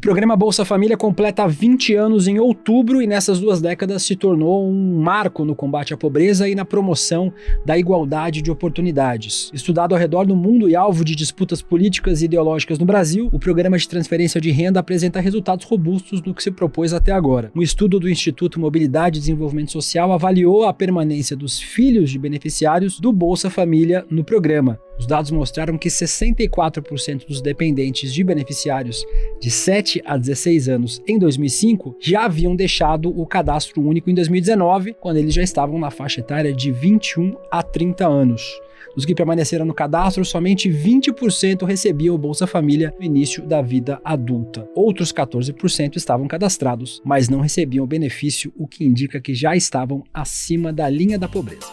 programa Bolsa Família completa 20 anos em outubro e nessas 2 décadas se tornou um marco no combate à pobreza e na promoção da igualdade de oportunidades. Estudado ao redor do mundo e alvo de disputas políticas e ideológicas no Brasil, o programa de transferência de renda apresenta resultados robustos no que se propôs até agora. Um estudo do Instituto Mobilidade e Desenvolvimento Social avaliou a permanência dos filhos de beneficiários do Bolsa Família no programa. Os dados mostraram que 64% dos dependentes de beneficiários de 7 a 16 anos em 2005 já haviam deixado o cadastro único em 2019, quando eles já estavam na faixa etária de 21 a 30 anos. Dos que permaneceram no cadastro, somente 20% recebiam o Bolsa Família no início da vida adulta. Outros 14% estavam cadastrados, mas não recebiam o benefício, o que indica que já estavam acima da linha da pobreza.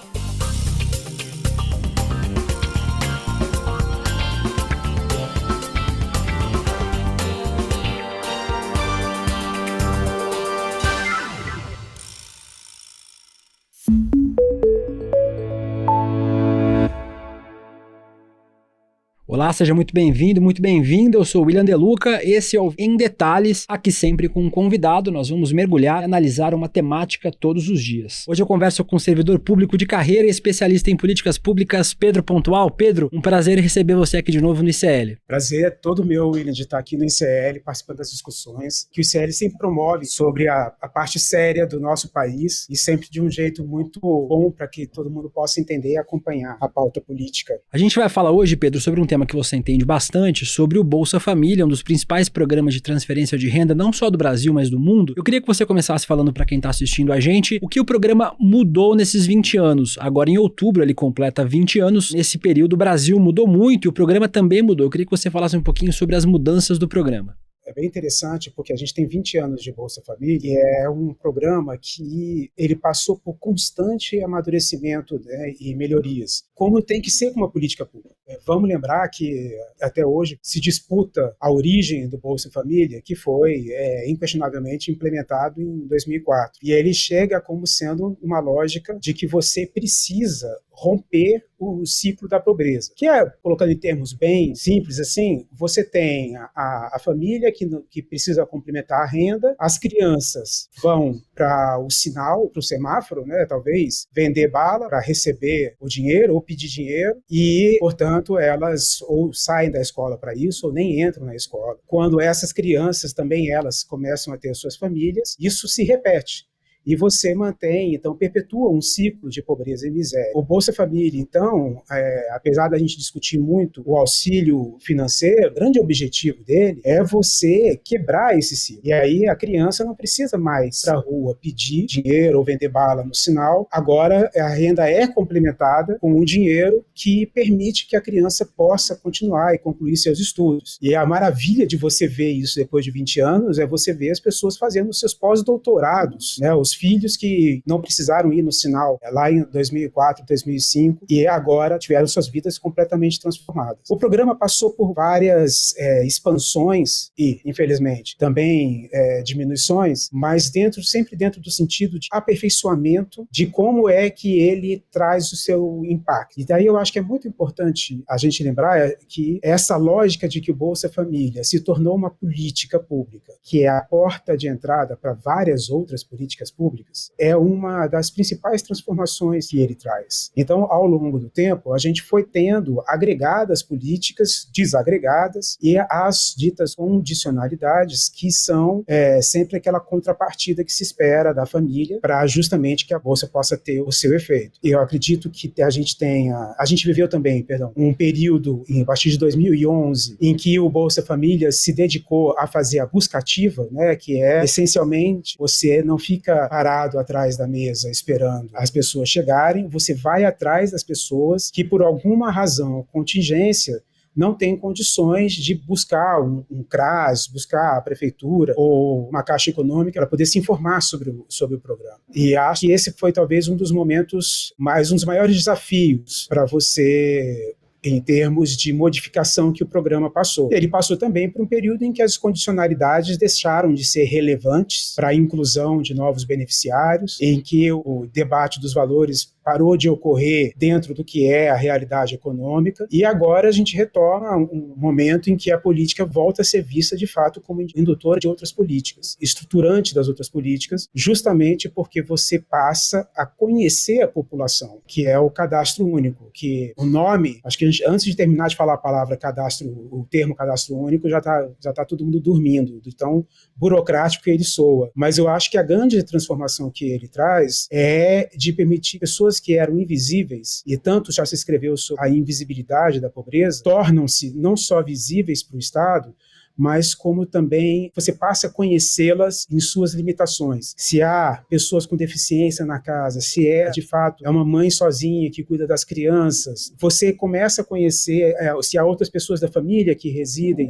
Olá, seja muito bem-vindo, muito bem-vinda. Eu sou o William De Luca, esse é o Em Detalhes, aqui sempre com um convidado. Nós vamos mergulhar e analisar uma temática todos os dias. Hoje eu converso com o servidor público de carreira e especialista em políticas públicas, Pedro Pontual. Pedro, um prazer receber você aqui de novo no ICL. Prazer é todo meu, William, de estar aqui no ICL, participando das discussões que o ICL sempre promove sobre a parte séria do nosso país e sempre de um jeito muito bom para que todo mundo possa entender e acompanhar a pauta política. A gente vai falar hoje, Pedro, sobre um tema que você entende bastante, sobre o Bolsa Família, um dos principais programas de transferência de renda, não só do Brasil, mas do mundo. Eu queria que você começasse falando para quem está assistindo a gente, o que o programa mudou nesses 20 anos. Agora, em outubro, ele completa 20 anos. Nesse período, o Brasil mudou muito e o programa também mudou. Eu queria que você falasse um pouquinho sobre as mudanças do programa. É bem interessante porque a gente tem 20 anos de Bolsa Família e é um programa que ele passou por constante amadurecimento, né, e melhorias, como tem que ser com uma política pública. Vamos lembrar que até hoje se disputa a origem do Bolsa Família, que foi inquestionavelmente implementado em 2004. E ele chega como sendo uma lógica de que você precisa romper o ciclo da pobreza. Que é, colocando em termos bem simples assim, você tem a família que precisa complementar a renda, as crianças vão para o sinal, para o semáforo, né, talvez, vender bala para receber o dinheiro ou pedir dinheiro e, portanto, elas ou saem da escola para isso ou nem entram na escola. Quando essas crianças também elas começam a ter suas famílias, isso se repete. E você mantém, então, perpetua um ciclo de pobreza e miséria. O Bolsa Família, então, apesar da gente discutir muito o auxílio financeiro, o grande objetivo dele é você quebrar esse ciclo. E aí a criança não precisa mais para a rua pedir dinheiro ou vender bala no sinal. Agora a renda é complementada com um dinheiro que permite que a criança possa continuar e concluir seus estudos. E a maravilha de você ver isso depois de 20 anos é você ver as pessoas fazendo seus pós-doutorados, né? Os filhos que não precisaram ir no sinal lá em 2004, 2005 e agora tiveram suas vidas completamente transformadas. O programa passou por várias expansões e, infelizmente, também diminuições, mas sempre dentro do sentido de aperfeiçoamento de como é que ele traz o seu impacto. E daí eu acho que é muito importante a gente lembrar que essa lógica de que o Bolsa Família se tornou uma política pública, que é a porta de entrada para várias outras políticas públicas, é uma das principais transformações que ele traz. Então, ao longo do tempo, a gente foi tendo agregadas políticas, desagregadas, e as ditas condicionalidades, que são sempre aquela contrapartida que se espera da família para justamente que a Bolsa possa ter o seu efeito. E eu acredito que a gente viveu também, um período, a partir de 2011, em que o Bolsa Família se dedicou a fazer a busca ativa, né, que é, essencialmente, você não fica parado atrás da mesa esperando as pessoas chegarem, você vai atrás das pessoas que, por alguma razão, contingência, não tem condições de buscar um CRAS, buscar a prefeitura ou uma caixa econômica para poder se informar sobre o programa. E acho que esse foi talvez um dos momentos, um dos maiores desafios para você em termos de modificação que o programa passou. Ele passou também por um período em que as condicionalidades deixaram de ser relevantes para a inclusão de novos beneficiários, em que o debate dos valores parou de ocorrer dentro do que é a realidade econômica, e agora a gente retoma um momento em que a política volta a ser vista de fato como indutora de outras políticas, estruturante das outras políticas, justamente porque você passa a conhecer a população, que é o cadastro único, que o nome, acho que antes de terminar de falar a palavra cadastro, o termo cadastro único, já tá todo mundo dormindo, de tão burocrático que ele soa. Mas eu acho que a grande transformação que ele traz é de permitir pessoas que eram invisíveis, e tanto já se escreveu sobre a invisibilidade da pobreza, tornam-se não só visíveis para o Estado, mas como também você passa a conhecê-las em suas limitações. Se há pessoas com deficiência na casa, se de fato, é uma mãe sozinha que cuida das crianças, você começa a conhecer se há outras pessoas da família que residem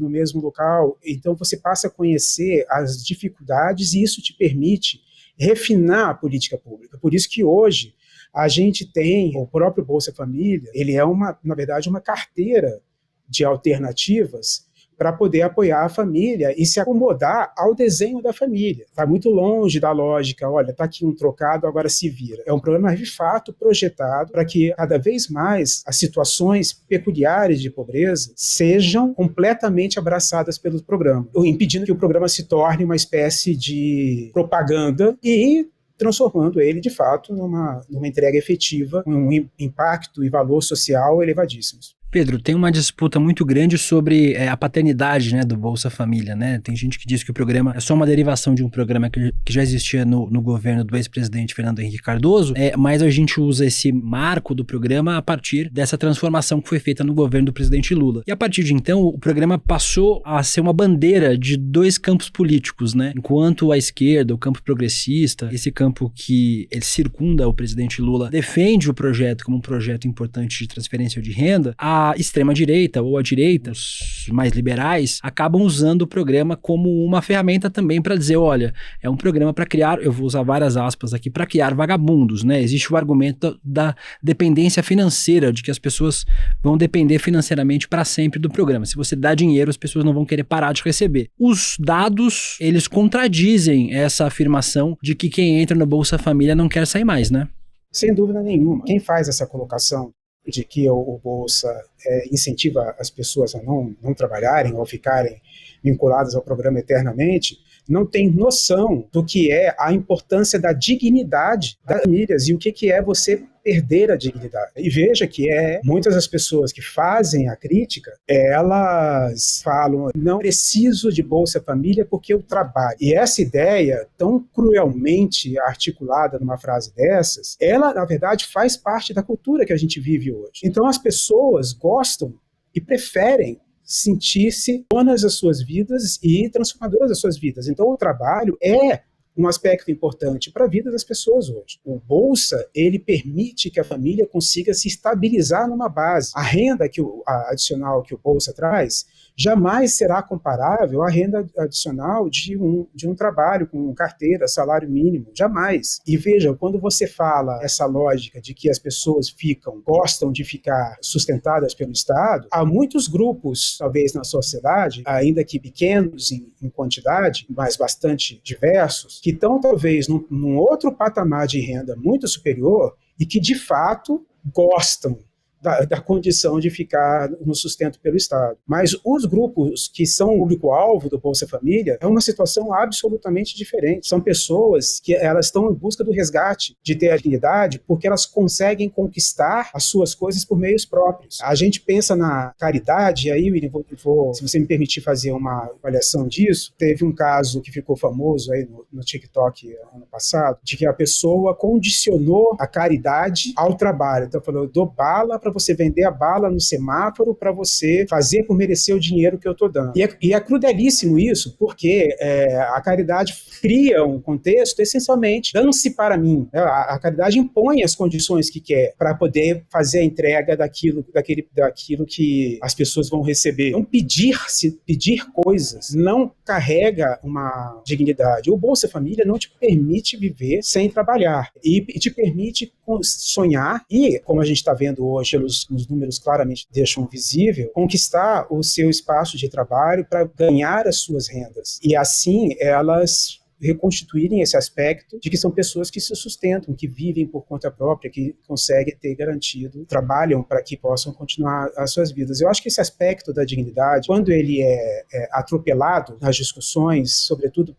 no mesmo local, então você passa a conhecer as dificuldades e isso te permite refinar a política pública. Por isso que hoje a gente tem o próprio Bolsa Família, ele é na verdade, uma carteira de alternativas para poder apoiar a família e se acomodar ao desenho da família. Está muito longe da lógica, olha, está aqui um trocado, agora se vira. É um programa, de fato, projetado para que cada vez mais as situações peculiares de pobreza sejam completamente abraçadas pelo programa, impedindo que o programa se torne uma espécie de propaganda e transformando ele, de fato, numa entrega efetiva, com um impacto e valor social elevadíssimos. Pedro, tem uma disputa muito grande sobre a paternidade, né, do Bolsa Família, né? Tem gente que diz que o programa é só uma derivação de um programa que já existia no governo do ex-presidente Fernando Henrique Cardoso, mas a gente usa esse marco do programa a partir dessa transformação que foi feita no governo do presidente Lula. E a partir de então, o programa passou a ser uma bandeira de dois campos políticos, né? Enquanto a esquerda, o campo progressista, esse campo que ele circunda o presidente Lula, defende o projeto como um projeto importante de transferência de renda, a extrema-direita ou a direita, os mais liberais, acabam usando o programa como uma ferramenta também para dizer, olha, é um programa para criar, eu vou usar várias aspas aqui, para criar vagabundos, né? Existe o argumento da dependência financeira, de que as pessoas vão depender financeiramente para sempre do programa. Se você dá dinheiro, as pessoas não vão querer parar de receber. Os dados, eles contradizem essa afirmação de que quem entra no Bolsa Família não quer sair mais, né? Sem dúvida nenhuma. Quem faz essa colocação de que o Bolsa incentiva as pessoas a não trabalharem ou ficarem vinculadas ao programa eternamente, não tem noção do que é a importância da dignidade das famílias e o que é você perder a dignidade. E veja que muitas das pessoas que fazem a crítica, elas falam, não preciso de Bolsa Família porque eu trabalho. E essa ideia, tão cruelmente articulada numa frase dessas, ela, na verdade, faz parte da cultura que a gente vive hoje. Então as pessoas gostam e preferem sentir-se donas das suas vidas e transformadoras das suas vidas. Então o trabalho é um aspecto importante para a vida das pessoas hoje. O Bolsa, ele permite que a família consiga se estabilizar numa base. A renda adicional que o Bolsa traz jamais será comparável à renda adicional de um trabalho com carteira, salário mínimo, jamais. E veja, quando você fala essa lógica de que as pessoas gostam de ficar sustentadas pelo Estado, há muitos grupos, talvez na sociedade, ainda que pequenos em quantidade, mas bastante diversos, que estão talvez num outro patamar de renda muito superior e que de fato gostam da condição de ficar no sustento pelo Estado. Mas os grupos que são o público-alvo do Bolsa Família é uma situação absolutamente diferente. São pessoas que elas estão em busca do resgate de ter a dignidade porque elas conseguem conquistar as suas coisas por meios próprios. A gente pensa na caridade, e aí, se você me permitir fazer uma avaliação disso, teve um caso que ficou famoso aí no TikTok ano passado, de que a pessoa condicionou a caridade ao trabalho. Então falou, eu dou bala para você vender a bala no semáforo para você fazer por merecer o dinheiro que eu estou dando. E é crudelíssimo isso, porque a caridade cria um contexto essencialmente dando-se para mim. A caridade impõe as condições que quer para poder fazer a entrega daquilo que as pessoas vão receber. Então, pedir coisas não carrega uma dignidade. O Bolsa Família não te permite viver sem trabalhar e te permite sonhar e, como a gente está vendo hoje, os números claramente deixam visível, conquistar o seu espaço de trabalho para ganhar as suas rendas. E assim elas reconstituírem esse aspecto de que são pessoas que se sustentam, que vivem por conta própria, que conseguem ter garantido, trabalham para que possam continuar as suas vidas. Eu acho que esse aspecto da dignidade, quando ele é atropelado nas discussões, sobretudo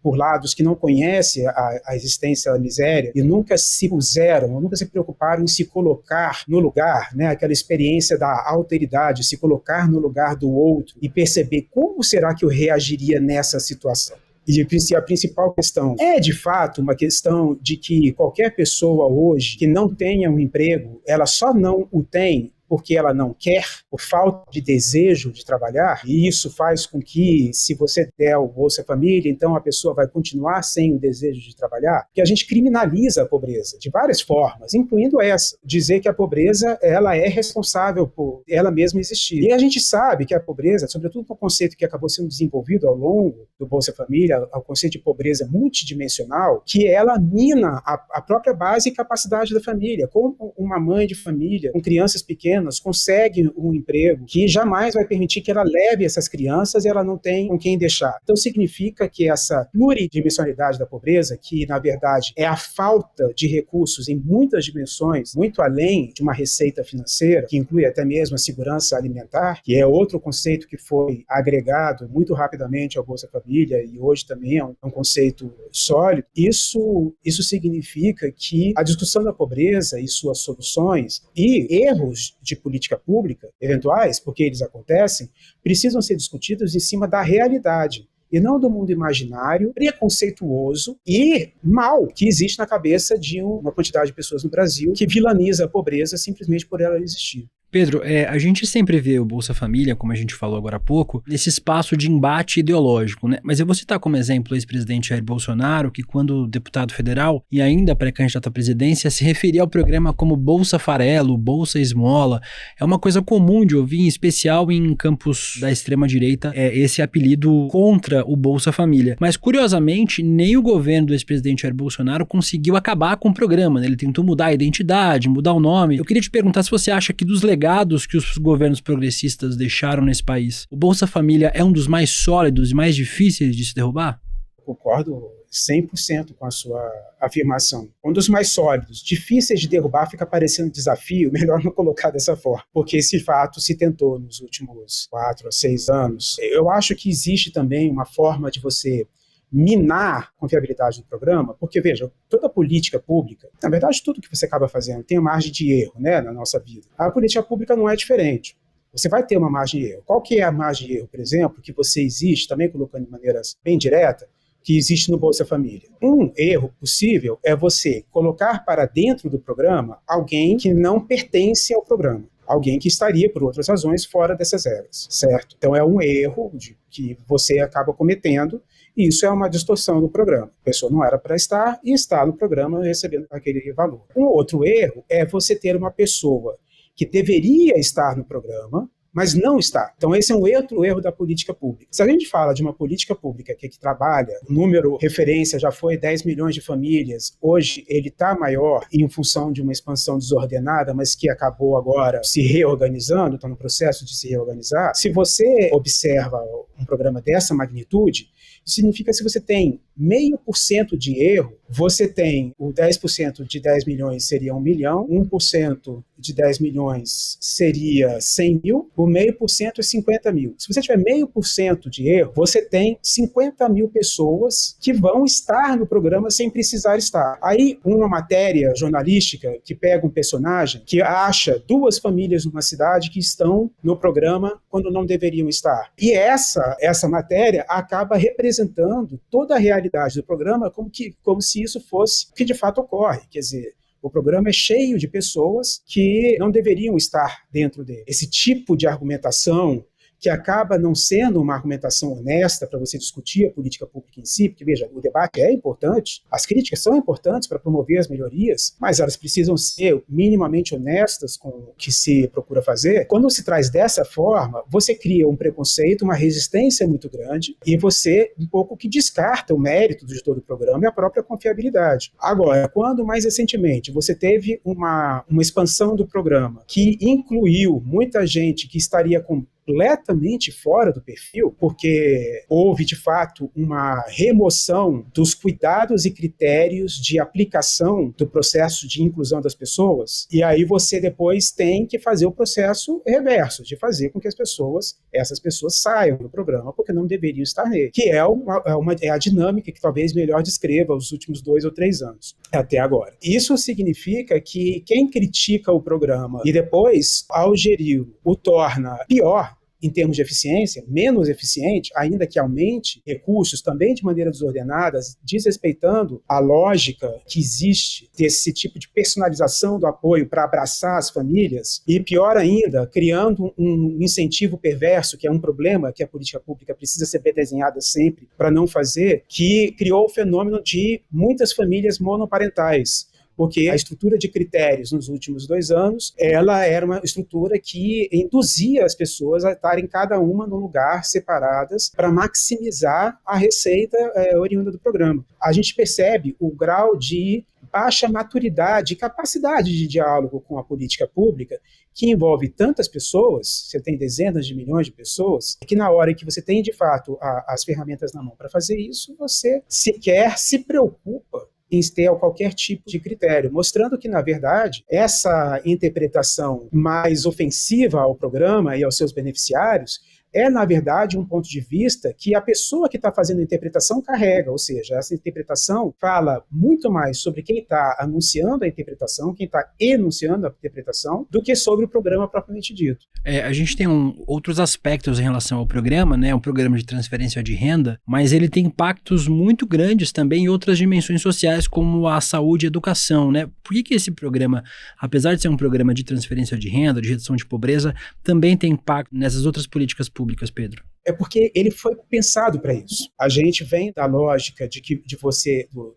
por lados que não conhecem a existência da miséria e nunca se puseram, nunca se preocuparam em se colocar no lugar, né, aquela experiência da alteridade, se colocar no lugar do outro e perceber como será que eu reagiria nessa situação. E a principal questão é, de fato, uma questão de que qualquer pessoa hoje que não tenha um emprego, ela só não o tem porque ela não quer, por falta de desejo de trabalhar, e isso faz com que, se você der o Bolsa Família, então a pessoa vai continuar sem o desejo de trabalhar, porque a gente criminaliza a pobreza de várias formas, incluindo essa, dizer que a pobreza ela é responsável por ela mesma existir. E a gente sabe que a pobreza, sobretudo com o conceito que acabou sendo desenvolvido ao longo do Bolsa Família, o conceito de pobreza multidimensional, que ela mina a própria base e capacidade da família. Como uma mãe de família com crianças pequenas consegue um emprego que jamais vai permitir que ela leve essas crianças e ela não tem com quem deixar. Então significa que essa pluridimensionalidade da pobreza, que na verdade é a falta de recursos em muitas dimensões, muito além de uma receita financeira, que inclui até mesmo a segurança alimentar, que é outro conceito que foi agregado muito rapidamente ao Bolsa Família e hoje também é um conceito sólido, isso significa que a discussão da pobreza e suas soluções e erros de política pública, eventuais, porque eles acontecem, precisam ser discutidos em cima da realidade e não do mundo imaginário, preconceituoso e mal que existe na cabeça de uma quantidade de pessoas no Brasil que vilaniza a pobreza simplesmente por ela existir. Pedro, a gente sempre vê o Bolsa Família, como a gente falou agora há pouco, nesse espaço de embate ideológico, né? Mas eu vou citar como exemplo o ex-presidente Jair Bolsonaro, que quando deputado federal e ainda pré-candidato à presidência, se referia ao programa como Bolsa Farelo, Bolsa Esmola. É uma coisa comum de ouvir, em especial em campos da extrema-direita, esse apelido contra o Bolsa Família. Mas, curiosamente, nem o governo do ex-presidente Jair Bolsonaro conseguiu acabar com o programa, né? Ele tentou mudar a identidade, mudar o nome. Eu queria te perguntar se você acha que dos legados que os governos progressistas deixaram nesse país, o Bolsa Família é um dos mais sólidos e mais difíceis de se derrubar? Concordo 100% com a sua afirmação. Um dos mais sólidos, difíceis de derrubar, fica parecendo desafio, melhor não colocar dessa forma, porque esse fato se tentou nos últimos 4 a 6 anos. Eu acho que existe também uma forma de você minar a confiabilidade do programa, porque, veja, toda política pública, na verdade, tudo que você acaba fazendo tem uma margem de erro, né, na nossa vida. A política pública não é diferente. Você vai ter uma margem de erro. Qual que é a margem de erro, por exemplo, que você existe, também colocando de maneiras bem diretas, que existe no Bolsa Família? Um erro possível é você colocar para dentro do programa alguém que não pertence ao programa. Alguém que estaria, por outras razões, fora dessas regras, certo? Então é um erro que você acaba cometendo, e isso é uma distorção do programa. A pessoa não era para estar e está no programa recebendo aquele valor. Um outro erro é você ter uma pessoa que deveria estar no programa, mas não está. Então esse é um outro erro da política pública. Se a gente fala de uma política pública que trabalha, o número referência já foi 10 milhões de famílias, hoje ele está maior em função de uma expansão desordenada, mas que acabou agora se reorganizando, está no processo de se reorganizar. Se você observa um programa dessa magnitude, significa que se você tem 0,5% de erro, você tem o 10% de 10 milhões seria 1 milhão, 1% de 10 milhões seria 100 mil, o 0,5% é 50 mil. Se você tiver 0,5% de erro, você tem 50 mil pessoas que vão estar no programa sem precisar estar. Aí, uma matéria jornalística que pega um personagem que acha 2 famílias numa cidade que estão no programa quando não deveriam estar. E essa matéria acaba representando toda a realidade do programa como se isso fosse o que de fato ocorre. Quer dizer, o programa é cheio de pessoas que não deveriam estar dentro dele. Esse tipo de argumentação que acaba não sendo uma argumentação honesta para você discutir a política pública em si, porque, veja, o debate é importante, as críticas são importantes para promover as melhorias, mas elas precisam ser minimamente honestas com o que se procura fazer. Quando se traz dessa forma, você cria um preconceito, uma resistência muito grande, e você um pouco que descarta o mérito de todo o programa e a própria confiabilidade. Agora, quando mais recentemente você teve uma expansão do programa que incluiu muita gente que estaria completamente fora do perfil, porque houve, de fato, uma remoção dos cuidados e critérios de aplicação do processo de inclusão das pessoas, e aí você depois tem que fazer o processo reverso, de fazer com que essas pessoas saiam do programa, porque não deveriam estar nele, que é a dinâmica que talvez melhor descreva os últimos 2 ou 3 anos, até agora. Isso significa que quem critica o programa e depois, ao geri-lo, o torna pior, em termos de eficiência, menos eficiente, ainda que aumente recursos também de maneira desordenada, desrespeitando a lógica que existe desse tipo de personalização do apoio para abraçar as famílias, e pior ainda, criando um incentivo perverso, que é um problema que a política pública precisa ser bem desenhada sempre para não fazer, que criou o fenômeno de muitas famílias monoparentais, porque a estrutura de critérios nos últimos 2 anos, ela era uma estrutura que induzia as pessoas a estarem cada uma num lugar separadas para maximizar a receita oriunda do programa. A gente percebe o grau de baixa maturidade e capacidade de diálogo com a política pública, que envolve tantas pessoas, você tem dezenas de milhões de pessoas, que na hora que você tem, de fato, as ferramentas na mão para fazer isso, você sequer se preocupa em ter qualquer tipo de critério, mostrando que, na verdade, essa interpretação mais ofensiva ao programa e aos seus beneficiários é, na verdade, um ponto de vista que a pessoa que está fazendo a interpretação carrega, ou seja, essa interpretação fala muito mais sobre quem está anunciando a interpretação, quem está enunciando a interpretação, do que sobre o programa propriamente dito. A gente tem outros aspectos em relação ao programa, né? Um programa de transferência de renda, mas ele tem impactos muito grandes também em outras dimensões sociais, como a saúde e a educação, né? Por que esse programa, apesar de ser um programa de transferência de renda, de redução de pobreza, também tem impacto nessas outras políticas públicas, Pedro? É porque ele foi pensado para isso. A gente vem da lógica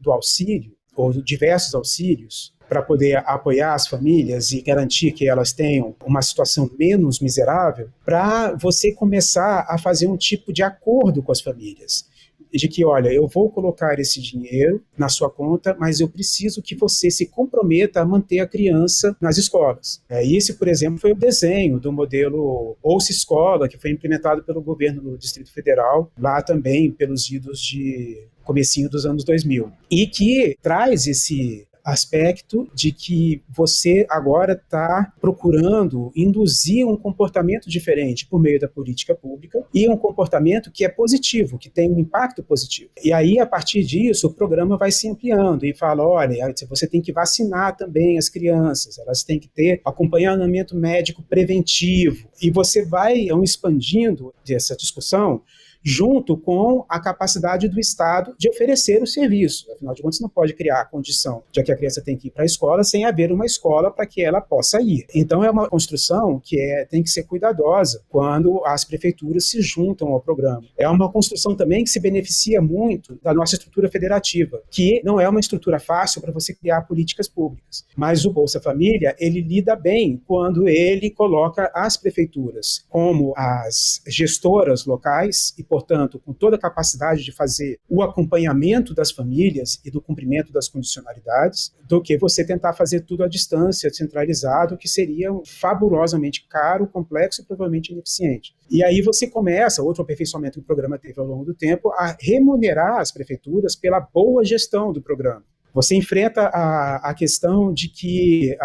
do auxílio, ou de diversos auxílios, para poder apoiar as famílias e garantir que elas tenham uma situação menos miserável, para você começar a fazer um tipo de acordo com as famílias. De que, olha, eu vou colocar esse dinheiro na sua conta, mas eu preciso que você se comprometa a manter a criança nas escolas. Esse, por exemplo, foi o desenho do modelo Bolsa Escola, que foi implementado pelo governo do Distrito Federal, lá também pelos idos de comecinho dos anos 2000. E que traz esse aspecto de que você agora está procurando induzir um comportamento diferente por meio da política pública e um comportamento que é positivo, que tem um impacto positivo. E aí, a partir disso, o programa vai se ampliando e fala, olha, você tem que vacinar também as crianças, elas têm que ter acompanhamento médico preventivo. E você vai expandindo essa discussão junto com a capacidade do Estado de oferecer o serviço. Afinal de contas, você não pode criar a condição de que a criança tem que ir para a escola sem haver uma escola para que ela possa ir. Então, é uma construção que tem que ser cuidadosa quando as prefeituras se juntam ao programa. É uma construção também que se beneficia muito da nossa estrutura federativa, que não é uma estrutura fácil para você criar políticas públicas. Mas o Bolsa Família, ele lida bem quando ele coloca as prefeituras como as gestoras locais e, portanto, com toda a capacidade de fazer o acompanhamento das famílias e do cumprimento das condicionalidades, do que você tentar fazer tudo à distância, centralizado, que seria fabulosamente caro, complexo e provavelmente ineficiente. E aí você começa, outro aperfeiçoamento que o programa teve ao longo do tempo, a remunerar as prefeituras pela boa gestão do programa. Você enfrenta a questão de que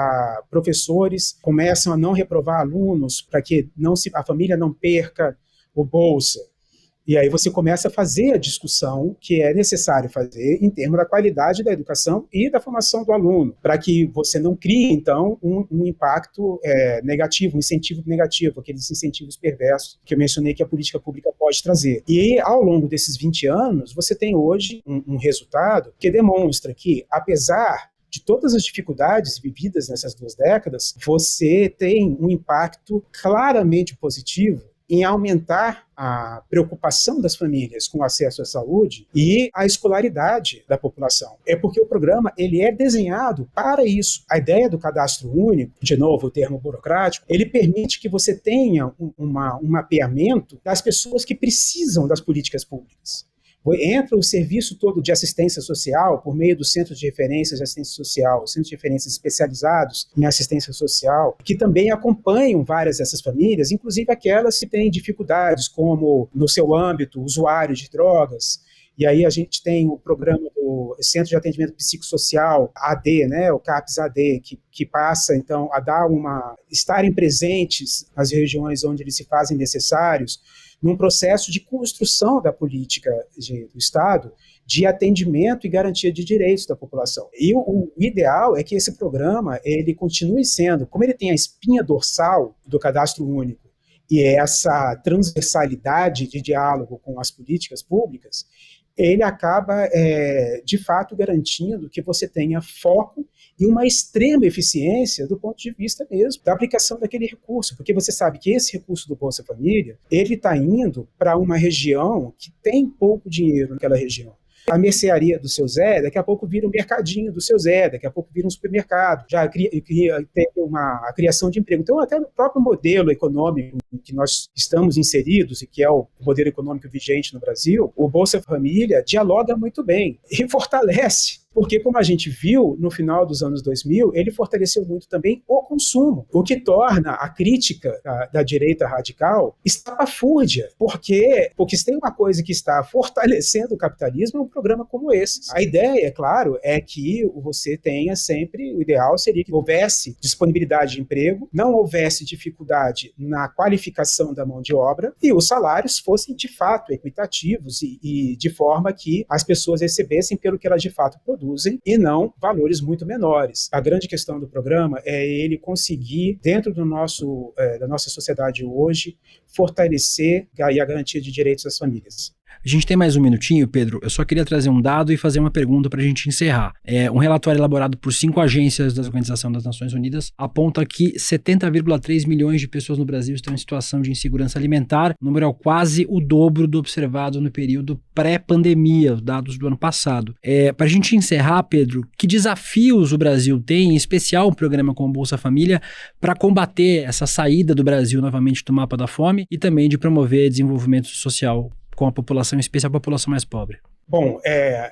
professores começam a não reprovar alunos para que a família não perca o Bolsa. E aí você começa a fazer a discussão que é necessário fazer em termos da qualidade da educação e da formação do aluno, para que você não crie, então, um impacto negativo, um incentivo negativo, aqueles incentivos perversos que eu mencionei que a política pública pode trazer. E ao longo desses 20 anos, você tem hoje um resultado que demonstra que, apesar de todas as dificuldades vividas nessas 2 décadas, você tem um impacto claramente positivo em aumentar a preocupação das famílias com o acesso à saúde e a escolaridade da população. É porque o programa ele é desenhado para isso. A ideia do cadastro único, de novo o termo burocrático, ele permite que você tenha um mapeamento das pessoas que precisam das políticas públicas. Entra o serviço todo de assistência social por meio dos centros de referência de assistência social, centros de referência especializados em assistência social, que também acompanham várias dessas famílias, inclusive aquelas que têm dificuldades, como no seu âmbito, usuários de drogas. E aí a gente tem o programa do Centro de Atendimento Psicossocial, AD, né, o CAPS-AD, que passa, então, a estarem presentes nas regiões onde eles se fazem necessários, num processo de construção da política do Estado de atendimento e garantia de direitos da população. E o ideal é que esse programa ele continue sendo, como ele tem a espinha dorsal do cadastro único e essa transversalidade de diálogo com as políticas públicas, ele acaba, de fato, garantindo que você tenha foco e uma extrema eficiência do ponto de vista mesmo da aplicação daquele recurso, porque você sabe que esse recurso do Bolsa Família, ele está indo para uma região que tem pouco dinheiro naquela região. A mercearia do seu Zé, daqui a pouco vira um mercadinho do seu Zé, daqui a pouco vira um supermercado, já tem a criação de emprego. Então, até no próprio modelo econômico em que nós estamos inseridos, e que é o modelo econômico vigente no Brasil, o Bolsa Família dialoga muito bem e fortalece. Porque, como a gente viu no final dos anos 2000, ele fortaleceu muito também o consumo, o que torna a crítica da direita radical estapafúrdia, porque se tem uma coisa que está fortalecendo o capitalismo é um programa como esse. A ideia, é claro, é que você tenha sempre, o ideal seria que houvesse disponibilidade de emprego, não houvesse dificuldade na qualificação da mão de obra e os salários fossem de fato equitativos e de forma que as pessoas recebessem pelo que elas de fato produzem e não valores muito menores. A grande questão do programa é ele conseguir, dentro da nossa sociedade hoje, fortalecer a garantia de direitos das famílias. A gente tem mais um minutinho, Pedro. Eu só queria trazer um dado e fazer uma pergunta para a gente encerrar. Um relatório elaborado por 5 agências da Organização das Nações Unidas aponta que 70,3 milhões de pessoas no Brasil estão em situação de insegurança alimentar. O número é quase o dobro do observado no período pré-pandemia, dados do ano passado. Para a gente encerrar, Pedro, que desafios o Brasil tem, em especial um programa como o Bolsa Família, para combater essa saída do Brasil novamente do mapa da fome e também de promover desenvolvimento social com a população, em especial a população mais pobre? Bom,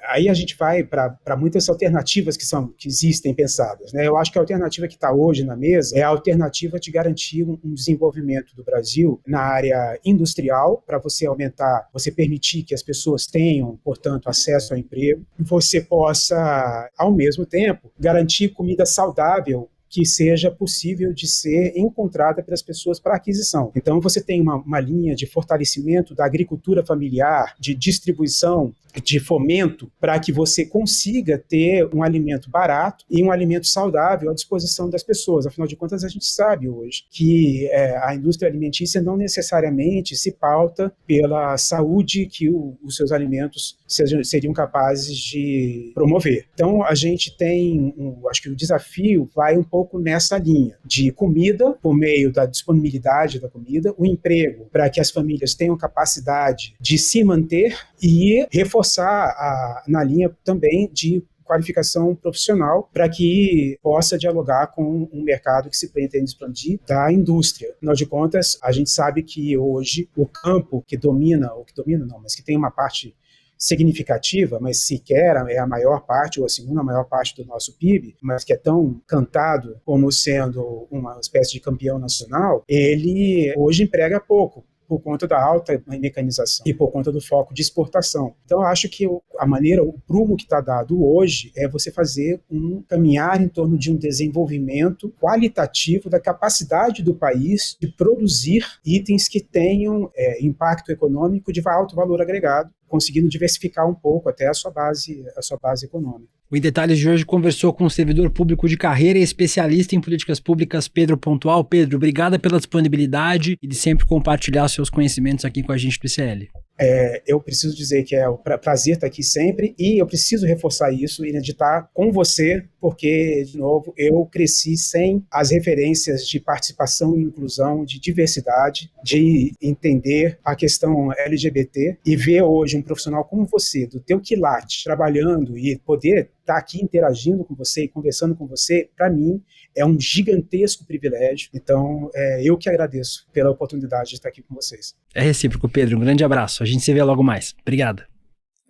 aí a gente vai para muitas alternativas que existem pensadas, né? Eu acho que a alternativa que está hoje na mesa é a alternativa de garantir um desenvolvimento do Brasil na área industrial, para você permitir que as pessoas tenham, portanto, acesso ao emprego, e você possa, ao mesmo tempo, garantir comida saudável que seja possível de ser encontrada pelas pessoas para aquisição. Então, você tem uma linha de fortalecimento da agricultura familiar, de distribuição, de fomento, para que você consiga ter um alimento barato e um alimento saudável à disposição das pessoas. Afinal de contas, a gente sabe hoje que a indústria alimentícia não necessariamente se pauta pela saúde que os seus alimentos seriam capazes de promover. Então, a gente tem, acho que o desafio vai um pouco nessa linha de comida, por meio da disponibilidade da comida, o emprego, para que as famílias tenham capacidade de se manter e reforçar na linha também de qualificação profissional para que possa dialogar com um mercado que se pretende expandir da indústria. Afinal de contas, a gente sabe que hoje o campo mas que tem uma parte significativa, mas sequer é a maior parte ou a segunda maior parte do nosso PIB, mas que é tão cantado como sendo uma espécie de campeão nacional, ele hoje emprega pouco, por conta da alta mecanização e por conta do foco de exportação. Então, eu acho que o prumo que está dado hoje é você fazer caminhar em torno de um desenvolvimento qualitativo da capacidade do país de produzir itens que tenham impacto econômico de alto valor agregado, conseguindo diversificar um pouco até a sua base econômica. O Em Detalhes de hoje conversou com o servidor público de carreira e especialista em políticas públicas, Pedro Pontual. Pedro, obrigada pela disponibilidade e de sempre compartilhar seus conhecimentos aqui com a gente do ICL. Eu preciso dizer que é um prazer estar aqui sempre, e eu preciso reforçar isso e de estar com você, porque, de novo, eu cresci sem as referências de participação e inclusão, de diversidade, de entender a questão LGBT, e ver hoje um profissional como você, do teu quilate, trabalhando e poder estar aqui interagindo com você e conversando com você, para mim, é um gigantesco privilégio. Então, eu que agradeço pela oportunidade de estar aqui com vocês. É recíproco, Pedro. Um grande abraço. A gente se vê logo mais. Obrigado.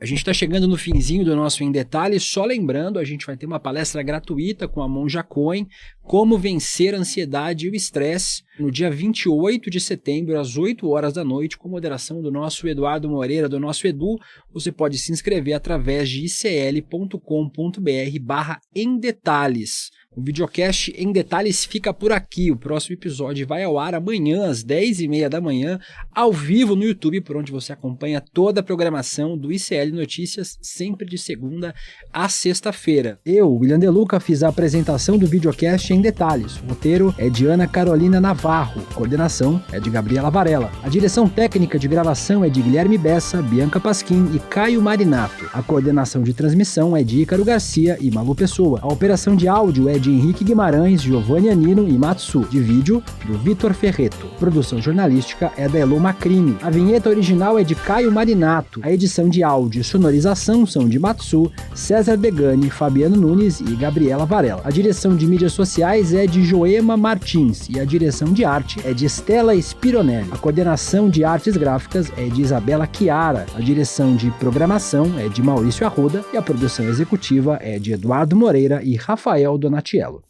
A gente está chegando no finzinho do nosso Em Detalhes, só lembrando, a gente vai ter uma palestra gratuita com a Monja Cohen, Como Vencer a Ansiedade e o Estresse, no dia 28 de setembro, às 8 horas da noite, com moderação do nosso Eduardo Moreira, do nosso Edu. Você pode se inscrever através de icl.com.br/emdetalhes. O videocast Em Detalhes fica por aqui. O próximo episódio vai ao ar amanhã, às 10h30 da manhã, ao vivo no YouTube, por onde você acompanha toda a programação do ICL Notícias, sempre de segunda a sexta-feira. Eu, William De Luca, fiz a apresentação do videocast Em Detalhes. O roteiro é de Ana Carolina Navarro. A coordenação é de Gabriela Varela. A direção técnica de gravação é de Guilherme Bessa, Bianca Pasquim e Caio Marinato. A coordenação de transmissão é de Ícaro Garcia e Malu Pessoa. A operação de áudio é de Henrique Guimarães, Giovanni Anino e Matsu. De vídeo, do Vitor Ferreto. Produção jornalística é da Elo Macrini. A vinheta original é de Caio Marinato. A edição de áudio e sonorização são de Matsu, César Degani, Fabiano Nunes e Gabriela Varela. A direção de mídias sociais é de Joema Martins e a direção de arte é de Stella Spironelli. A coordenação de artes gráficas é de Isabela Chiara. A direção de programação é de Maurício Arruda e a produção executiva é de Eduardo Moreira e Rafael Donatiello.